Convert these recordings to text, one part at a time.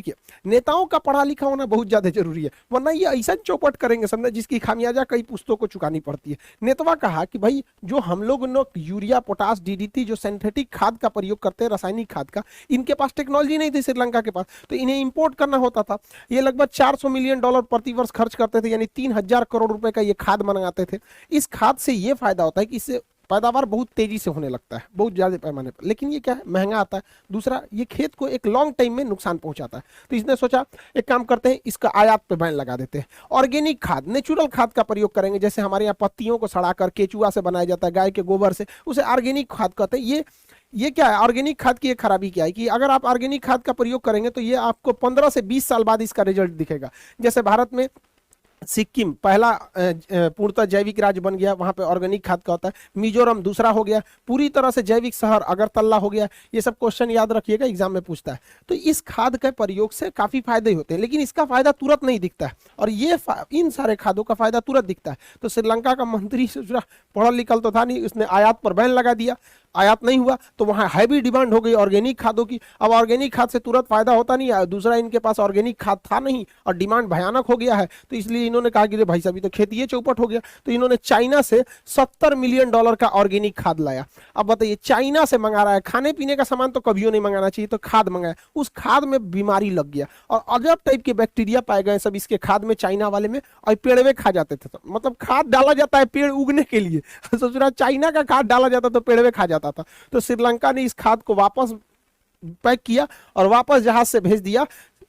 देखिए, नेताओं का पढ़ा लिखा होना बहुत ज्यादा जरूरी है, वरना ये ऐसा चौपट करेंगे समझे जिसकी खामियाजा कई पुस्तकों को चुकानी पड़ती है। नेतवा कहा कि भाई जो हम लोग यूरिया, पोटास, डीडीटी जो सिंथेटिक खाद का प्रयोग करते हैं, रासायनिक खाद का, इनके पास टेक्नोलॉजी नहीं थी श्रीलंका के पास, तो इन्हें इंपोर्ट करना होता था। ये लगभग $400 मिलियन प्रति वर्ष खर्च करते थे, यानी 3000 करोड़ रुपए का ये खाद मंगाते थे। इस खाद से ये फायदा होता है कि इससे पैदावार बहुत तेजी से होने लगता है, बहुत ज्यादा पैमाने पर, लेकिन ये क्या है, महंगा आता है। दूसरा, ये खेत को एक लॉन्ग टाइम में नुकसान पहुंचाता है। तो इसने सोचा एक काम करते हैं, इसका आयात पे बैन लगा देते हैं। ऑर्गेनिक खाद, नेचुरल खाद का प्रयोग करेंगे, जैसे हमारे यहाँ पत्तियों को सड़ाकर केचुआ से बनाया जाता है, गाय के गोबर से, उसे ऑर्गेनिक खाद कहते हैं। ये क्या है, ऑर्गेनिक खाद की एक खराबी क्या है कि अगर आप ऑर्गेनिक खाद का प्रयोग करेंगे तो ये आपको 15 से 20 साल बाद इसका रिजल्ट दिखेगा। जैसे भारत में सिक्किम पहला पूर्णतः जैविक राज्य बन गया, वहां पे ऑर्गेनिक खाद का होता है। मिजोरम दूसरा हो गया, पूरी तरह से जैविक शहर अगरतला हो गया। ये सब क्वेश्चन याद रखिएगा, एग्जाम में पूछता है। तो इस खाद के प्रयोग से काफी फायदे होते हैं, लेकिन इसका फायदा तुरंत नहीं दिखता है, और ये इन सारे खादों का फायदा तुरंत दिखता है। तो श्रीलंका का मंत्री पढ़ा लिखा तो था नहीं, उसने आयात पर बैन लगा दिया। आयात नहीं हुआ तो वहां हैवी डिमांड हो गई ऑर्गेनिक खादों की। अब ऑर्गेनिक खाद से तुरंत फायदा होता नहीं है, दूसरा इनके पास ऑर्गेनिक खाद था नहीं और डिमांड भयानक हो गया है, तो इसलिए इन्होंने कहा कि भाई साहब तो खेती ये चौपट हो गया। तो इन्होंने चाइना से $70 मिलियन का ऑर्गेनिक खाद लाया। अब बताइए, चाइना से मंगा रहा है, खाने पीने का सामान तो कभी नहीं मंगाना चाहिए, तो खाद मंगाया, उस खाद में बीमारी लग गया और अजब टाइप के बैक्टीरिया पाए गए सब इसके खाद में, चाइना वाले में, और पेड़वे खा जाते थे। मतलब खाद डाला जाता है पेड़ उगने के लिए, सोच रहा चाइना का खाद डाला जाता तो पेड़वे खा जाता था। तो श्रीलंका ने इस खाद को वापस पैक किया और वापस जहाज से भेज दिया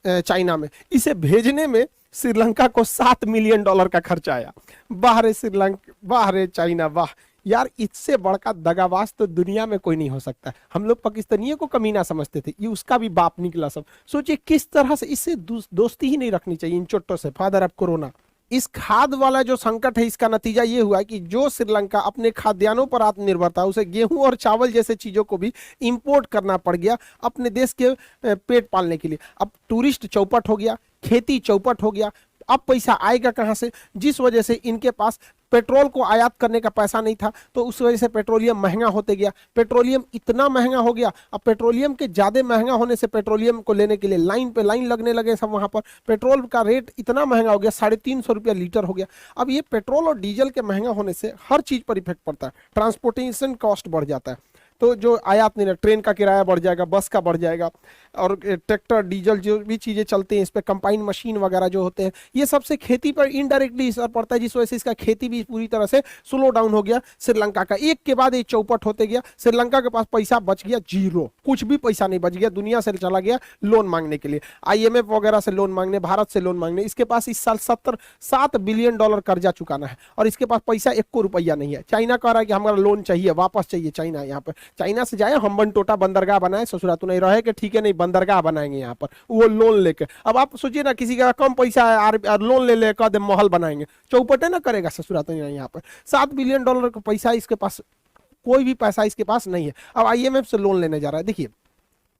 चाइना में। इसे भेजने में श्रीलंका को $7 मिलियन का खर्चा आया। बाहर श्रीलंका, बाहर चाइना, वाह यार, इससे बड़का दगाबाज तो दुनिया में कोई नहीं हो सकता। हम लोग पाकिस्तानियों को कमीना समझते थे, ये उसका भी बाप निकला सब। सोचिए किस तरह से, इससे दोस्ती ही नहीं रखनी चाहिए इन चोटों से, फादर ऑफ कोरोना। इस खाद वाला जो संकट है, इसका नतीजा ये हुआ कि जो श्रीलंका अपने खाद्यान्नों पर आत्मनिर्भर था, उसे गेहूं और चावल जैसे चीजों को भी इंपोर्ट करना पड़ गया अपने देश के पेट पालने के लिए। अब टूरिस्ट चौपट हो गया, खेती चौपट हो गया, अब पैसा आएगा कहां से? जिस वजह से इनके पास पेट्रोल को आयात करने का पैसा नहीं था, तो उस वजह से पेट्रोलियम महंगा होते गया। पेट्रोलियम इतना महंगा हो गया, अब पेट्रोलियम के ज्यादा महंगा होने से पेट्रोलियम को लेने के लिए लाइन पे लाइन लगने लगे सब। वहां पर पेट्रोल का रेट इतना महंगा हो गया, 350 रुपया लीटर हो गया। अब ये पेट्रोल और डीजल के महंगा होने से हर चीज पर इफेक्ट पड़ता है, ट्रांसपोर्टेशन कॉस्ट बढ़ जाता है। तो जो आयात नहीं, ट्रेन का किराया बढ़ जाएगा, बस का बढ़ जाएगा, और ट्रैक्टर, डीजल जो भी चीज़ें चलते हैं इस पर, कंबाइन मशीन वगैरह जो होते हैं, ये सबसे खेती पर इनडायरेक्टली असर पड़ता है, जिस वजह से इसका खेती भी पूरी तरह से स्लो डाउन हो गया श्रीलंका का। एक के बाद एक चौपट होते गया। श्रीलंका के पास पैसा बच गया जीरो, कुछ भी पैसा नहीं बच गया, दुनिया से चला गया लोन मांगने के लिए, IMF वगैरह से लोन मांगने, भारत से लोन मांगने। इसके पास इस साल $7 बिलियन कर्जा चुकाना है, और इसके पास पैसा 1 रुपया नहीं है। चाइना कह रहा है कि हमारा लोन चाहिए, वापस चाहिए। चाइना यहाँ पर, चाइना से जाए हम्बन टोटा बंदरगाह बनाए, ससुरा तो नहीं रहे कि ठीक है नहीं बंदरगाह बनाएंगे यहाँ पर, वो लोन लेके। अब आप सोचिए ना, किसी का कम पैसा है, लोन ले कह दे महल बनाएंगे, चौपटे ना करेगा ससुरा तो नहीं। यहाँ पर $7 बिलियन का पैसा इसके पास, कोई भी पैसा इसके पास नहीं है। अब IMF से लोन लेने जा रहा है। देखिए,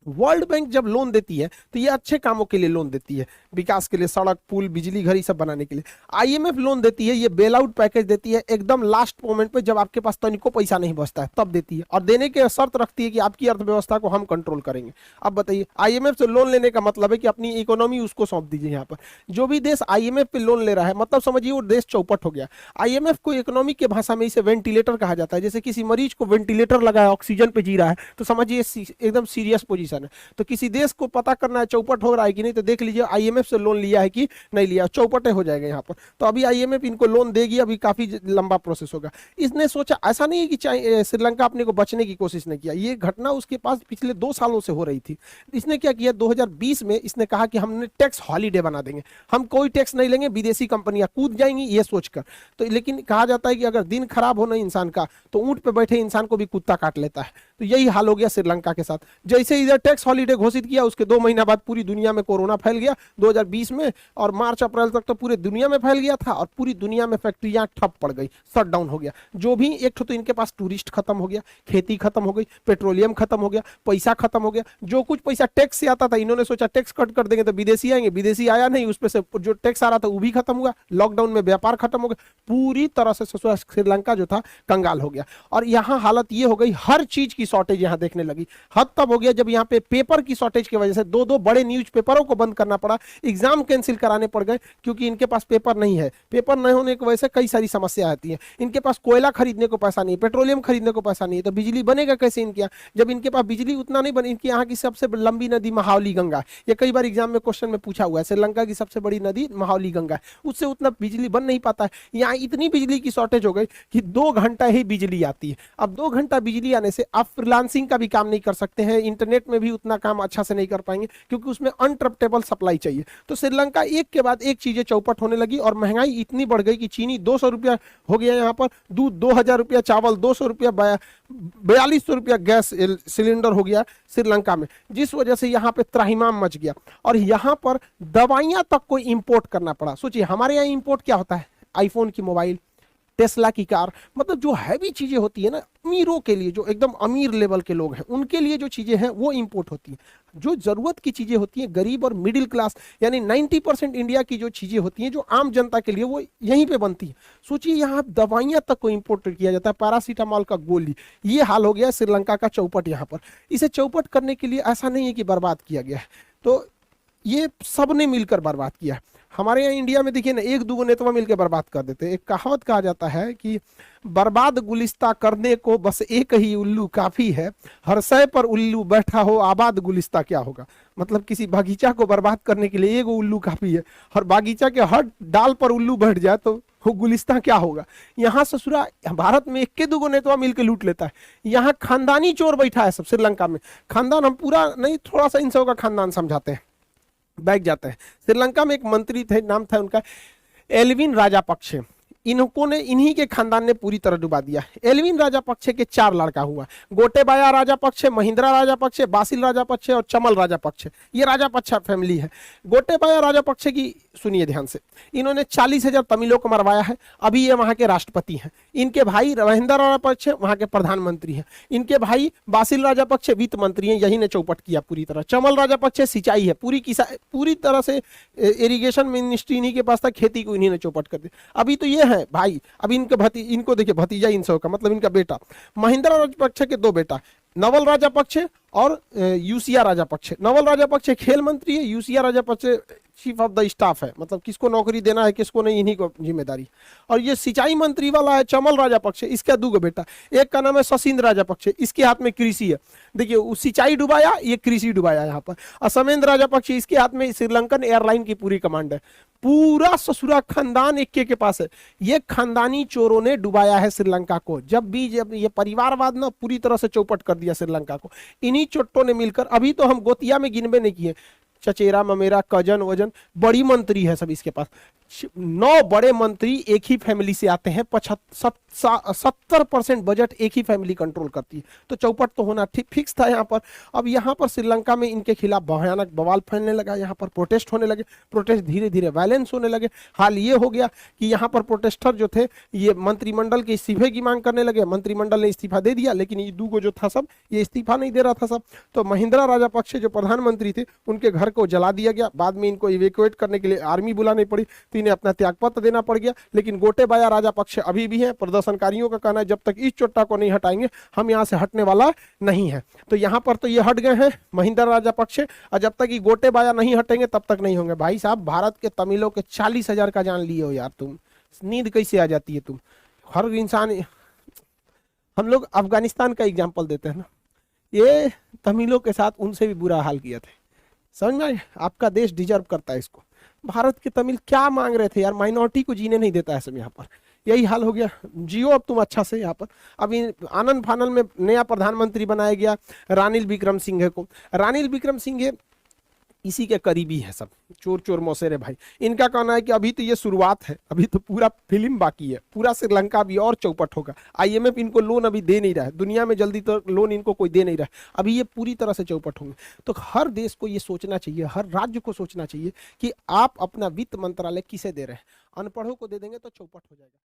वर्ल्ड बैंक जब लोन देती है तो ये अच्छे कामों के लिए लोन देती है, विकास के लिए, सड़क, पुल, बिजली घर, सब बनाने के लिए। IMF लोन देती है, ये बेल आउट पैकेज देती है एकदम लास्ट मोमेंट पे, जब आपके पास तनिको पैसा नहीं बचता है तब देती है, और देने के शर्त रखती है कि आपकी अर्थव्यवस्था को हम कंट्रोल करेंगे। अब बताइए, IMF से लोन लेने का मतलब है कि अपनी इकोनॉमी उसको सौंप दीजिए। यहाँ पर जो भी देश IMF पे लोन ले रहा है, मतलब समझिए वो देश चौपट हो गया। IMF को इकोनॉमी के भाषा में इसे वेंटिलेटर कहा जाता है। जैसे किसी मरीज को वेंटिलेटर लगाया, ऑक्सीजन पे जी रहा है, तो समझिए एकदम सीरियस पोजीशन है। तो किसी देश को पता करना है चौपट हो रहा है कि नहीं, तो देख लीजिए IMF से लोन लिया है कि नहीं लिया, चौपटे हो जाएगा यहाँ पर। तो अभी IMF इनको लोन देगी, अभी काफी लंबा प्रोसेस होगा। इसने सोचा, ऐसा नहीं है कि श्रीलंका अपने को बचने की कोशिश नहीं किया, ये घटना उसके पास पिछले 2 सालों से हो रही थी। इसने क्या किया, 2020 में इसने कहा कि हमने टैक्स हॉलीडे बना देंगे, हम कोई टैक्स नहीं लेंगे, विदेशी कंपनियां कूद जाएंगी ये सोचकर। तो लेकिन कहा जाता है कि अगर दिन खराब हो ना इंसान का, तो ऊंट पे बैठे इंसान को भी कुत्ता काट लेता है। तो यही हाल हो गया श्रीलंका के साथ। जैसे इधर टैक्स हॉलीडे घोषित किया, उसके 2 महीना बाद पूरी दुनिया में कोरोना फैल गया 2020 में, और मार्च अप्रैल तक तो पूरे दुनिया में फैल गया था, और पूरी दुनिया में फैक्ट्रियां ठप पड़ गई, शट डाउन हो गया। जो भी एक तो इनके पास टूरिस्ट खत्म हो गया, खेती खत्म हो गई, पेट्रोलियम खत्म हो गया, पैसा खत्म हो गया। जो कुछ पैसा टैक्स से आता था, इन्होंने सोचा टैक्स कट कर देंगे तो विदेशी आएंगे, विदेशी आया नहीं, उस पर से जो टैक्स आ रहा था वो भी खत्म हुआ। लॉकडाउन में व्यापार खत्म हो गया, पूरी तरह से श्रीलंका जो था कंगाल हो गया। और यहाँ हालत ये हो गई, हर चीज की शॉर्टेज यहाँ देखने लगी। हद तब हो गया जब यहाँ पे पे पेपर की शॉर्टेज की वजह से दो दो बड़े न्यूज पेपरों को बंद करना पड़ा, एग्जाम कैंसिल कराने पड़ गए, क्योंकि इनके पास पेपर नहीं है। पेपर नहीं होने की वजह से कई सारी समस्या आती है। इनके पास कोयला खरीदने को पैसा नहीं, पेट्रोलियम खरीदने को पैसा नहीं है, तो बिजली बनेगा कैसे इनके यहाँ? जब इनके पास बिजली उतना नहीं बने, इनके यहाँ की सबसे लंबी नदी महावली गंगा, ये कई बार एग्जाम में क्वेश्चन में पूछा हुआ है, श्रीलंका की सबसे बड़ी नदी महावली गंगा है, उससे उतना बिजली बन नहीं पाता है। यहाँ इतनी बिजली की शॉर्टेज हो गई कि 2 घंटा ही बिजली आती है। अब 2 घंटा बिजली आने से आप फ्रीलांसिंग का भी काम नहीं कर सकते हैं, इंटरनेट में भी उतना काम अच्छा से नहीं कर पाएंगे, क्योंकि उसमें अनट्रप्टेबल सप्लाई चाहिए। तो श्रीलंका एक के बाद एक चीजें चौपट होने लगी, और महंगाई इतनी बढ़ गई कि चीनी 200 रुपया हो गया यहाँ पर, दूध 2000 रुपया, चावल 200 रुपया, 4200 रुपया गैस सिलेंडर हो गया श्रीलंका में, जिस वजह से यहाँ पे त्राहिमाम मच गया। और यहाँ पर दवाइयां तक को इंपोर्ट करना पड़ा। सोचिए हमारे यहाँ इंपोर्ट क्या होता है, आईफोन की मोबाइल, टेस्ला की कार, मतलब जो हैवी चीजें होती है ना, अमीरों के लिए, जो एकदम अमीर लेवल के लोग हैं उनके लिए जो चीजें हैं वो इंपोर्ट होती हैं। जो जरूरत की चीजें होती हैं गरीब और मिडिल क्लास, यानी 90% इंडिया की जो चीजें होती हैं जो आम जनता के लिए, वो यहीं पे बनती है। सोचिए यहाँ दवाइयां तक को इंपोर्ट किया जाता है, पैरासीटामॉल का गोली। ये हाल हो गया श्रीलंका का चौपट यहाँ पर। इसे चौपट करने के लिए ऐसा नहीं है कि बर्बाद किया गया है, तो ये सबने मिलकर बर्बाद किया। हमारे यहाँ इंडिया में देखिए ना, एक दो नेता मिलकर बर्बाद कर देते हैं। एक कहावत कहा जाता है कि बर्बाद गुलिस्ता करने को बस एक ही उल्लू काफी है, हर सय पर उल्लू बैठा हो आबाद गुलिस्ता क्या होगा। मतलब किसी बागीचा को बर्बाद करने के लिए एक उल्लू काफी है, और बागीचा के हर डाल पर उल्लू बैठ जाए तो वो गुलिस्ता क्या होगा। यहाँ ससुरा भारत में एक के दो नेता मिलकर लूट लेता है। यहाँ खानदानी चोर बैठा है सब श्रीलंका में। खानदान हम पूरा नहीं, थोड़ा सा इन सबों का खानदान समझाते हैं, बैठ जाते हैं। श्रीलंका में एक मंत्री थे, नाम था उनका एल्विन राजापक्षे। इन्हीं के खानदान ने पूरी तरह डुबा दिया। एल्विन राजापक्षे के 4 लड़का हुआ, गोटेबाया राजापक्षे, महिंद्रा राजापक्षे, बासिल राजापक्षे और चमल राजापक्षे। ये राजापक्षा फैमिली है। गोटेबाया राजापक्षे की सुनिए ध्यान से, इन्होंने 40,000 तमिलों को मरवाया है। अभी ये वहां के राष्ट्रपति हैं। इनके भाई महिंद्रा राजापक्षे वहां के प्रधानमंत्री हैं। इनके भाई बासिल राजापक्षे वित्त मंत्री हैं, यही ने चौपट किया पूरी तरह। चमल राजापक्षे सिंचाई है, पूरी तरह से इरिगेशन मिनिस्ट्री इन्हीं के पास था, खेती को इन्हीं ने चौपट कर दिया। अभी तो ये है भाई, अभी इनको देखिए भतीजा इन सब का, मतलब इनका बेटा। महिंद्रा राजपक्षे के 2 बेटा, नवल राजापक्षे और यूसिया राजापक्षे। नवल राजापक्षे खेल मंत्री है, यूसिया Rajapaksa chief of the staff है, मतलब किसको नौकरी देना है किसको नहीं, इन्हीं को जिम्मेदारी। और ये सिंचाई मंत्री वाला है चमल राजापक्षे, इसका 2 बेटा, एक का नाम है सशिंद्र राजापक्षे, इसके हाथ में कृषि है। देखिए वो सिंचाई डुबाया, ये कृषि डुबाया यहाँ पर। और समेंद्र राजापक्षे, इसके हाथ में श्रीलंकन एयरलाइन की पूरी कमांड है। पूरा ससुरा खानदान एक के पास है। ये खानदानी चोरों ने डुबाया है श्रीलंका को। जब ये परिवारवाद ना पूरी तरह से चौपट कर दिया श्रीलंका को, इन्हीं चोट्टों ने मिलकर। अभी तो हम गोतिया में गिनबे नहीं किए, चचेरा ममेरा कजन वजन बड़ी मंत्री है सब इसके पास। 9 बड़े मंत्री एक ही फैमिली से आते हैं। 70% बजट एक ही फैमिली कंट्रोल करती है, तो चौपट तो होना ठीक फिक्स था यहाँ पर। अब यहाँ पर श्रीलंका में इनके खिलाफ भयानक बवाल फैलने लगा, यहाँ पर प्रोटेस्ट होने लगे, प्रोटेस्ट धीरे धीरे वायलेंस होने लगे। हाल ये हो गया कि यहाँ पर प्रोटेस्टर जो थे ये मंत्रिमंडल के इस्तीफे की मांग करने लगे। मंत्रिमंडल ने इस्तीफा दे दिया, लेकिन ये 2 जो था सब ये इस्तीफा नहीं दे रहा था सब। तो महिंद्रा राजापक्षे जो प्रधानमंत्री थे उनके घर को जला दिया गया। बाद में इनको इवैक्यूएट करने के लिए आर्मी बुलानी पड़ी, तो इन्हें अपना त्यागपत्र देना पड़ गया। लेकिन गोटेबाया राजापक्षे अभी भी है। प्रदर्शनकारियों का कहना है जब तक इस चोट्टा को नहीं हटाएंगे हम यहाँ से हटने वाला नहीं है। तो यहाँ पर तो ये हट गए हैं महिंद्रा राजापक्षे, और जब तक ये गोटेबाया नहीं हटेंगे तब तक नहीं होंगे। भाई साहब भारत के तमिलों के 40,000 का जान लिए हो यार, तुम नींद कैसे आ जाती है तुम। हर इंसान, हम लोग अफगानिस्तान का एग्जाम्पल देते हैं ना, ये तमिलों के साथ उनसे भी बुरा हाल किया था। समझ में, आपका देश डिजर्व करता है इसको। भारत के तमिल क्या मांग रहे थे यार, माइनॉरिटी को जीने नहीं देता है सब यहाँ पर। यही हाल हो गया, जियो अब तुम अच्छा से यहाँ पर। अभी आनंद फानल में नया प्रधानमंत्री बनाया गया रानिल विक्रमसिंघे को। रानिल विक्रमसिंघे इसी के करीबी है सब, चोर चोर मौसेरे भाई। इनका कहना है कि अभी तो ये शुरुआत है, अभी तो पूरा फिल्म बाकी है, पूरा श्रीलंका भी और चौपट होगा। IMF इनको लोन अभी दे नहीं रहा है, दुनिया में जल्दी तो लोन इनको कोई दे नहीं रहा है, अभी ये पूरी तरह से चौपट होंगे। तो हर देश को ये सोचना चाहिए, हर राज्य को सोचना चाहिए कि आप अपना वित्त मंत्रालय किसे दे रहे हैं। अनपढ़ों को दे देंगे तो चौपट हो जाएगा।